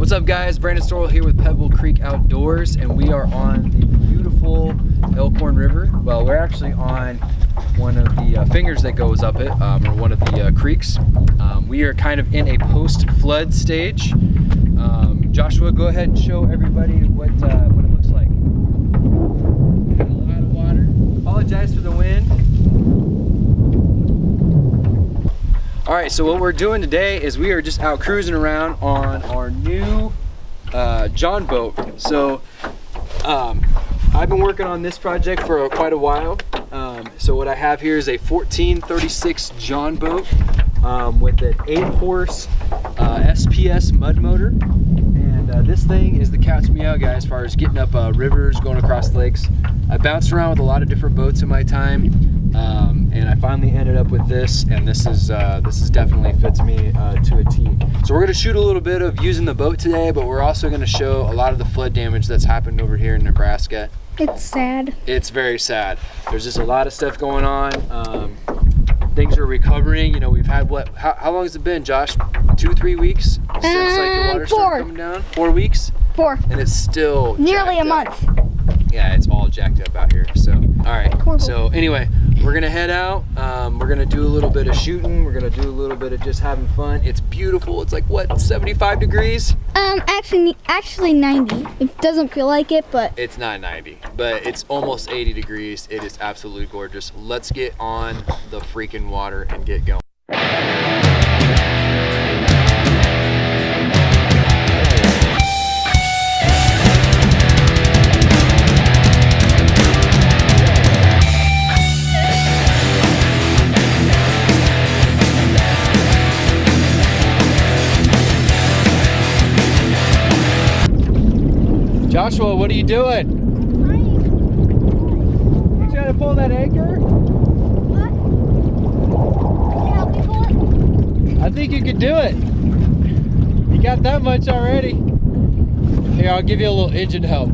What's up guys, Brandon Storrell here with Pebble Creek Outdoors, and we are on the beautiful Elkhorn River. Well, we're actually on one of the fingers that goes up it, or one of the creeks. We are kind of in a post-flood stage. Joshua, go ahead and show everybody what it looks like. A lot of water. Apologize for the wind. All right, so what we're doing today is we are just out cruising around on our new John boat. So I've been working on this project for quite a while. So what I have here is a 1436 John boat with an 8-horse SPS mud motor. And this thing is the cat's meow guy as far as getting up rivers, going across lakes. I bounced around with a lot of different boats in my time. And I finally ended up with this, and this is definitely fits me to a T. So we're going to shoot a little bit of using the boat today, but we're also going to show a lot of the flood damage that's happened over here in Nebraska. It's sad. It's very sad. There's just a lot of stuff going on. Things are recovering. You know, we've had how long has it been, Josh? 2-3 weeks since like the water started coming down? 4 weeks? 4. And it's still nearly a month. Yeah, it's all jacked up out here. So, all right. So anyway, we're gonna head out. We're gonna do a little bit of shooting. We're gonna do a little bit of just having fun. It's beautiful. It's like what, 75 degrees? Actually 90. It doesn't feel like it, but it's not 90, but it's almost 80 degrees. It is absolutely gorgeous. Let's get on the freaking water and get going. Joshua, what are you doing? You trying to pull that anchor? what? Can you help me pull it? I think you could do it. You got that much already. Here, I'll give you a little engine help.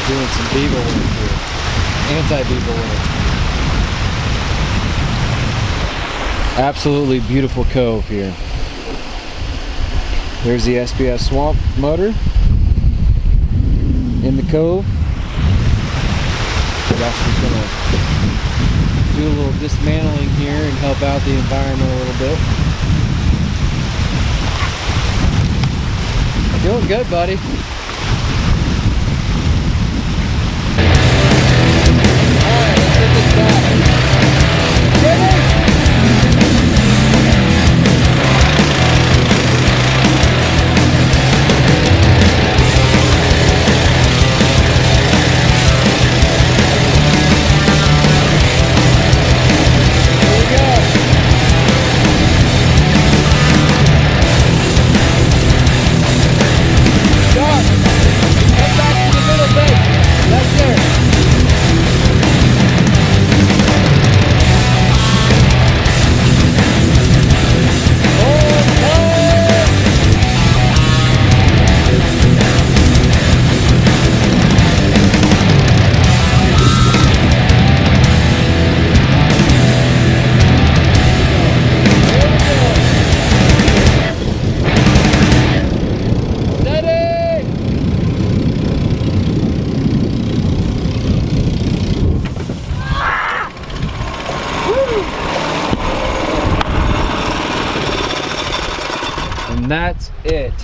Doing some beaver work here. Anti-beaver work. Absolutely beautiful cove here. There's the SPS swamp motor in the cove. Josh is gonna do a little dismantling here and help out the environment a little bit. Doing good, buddy. And that's it.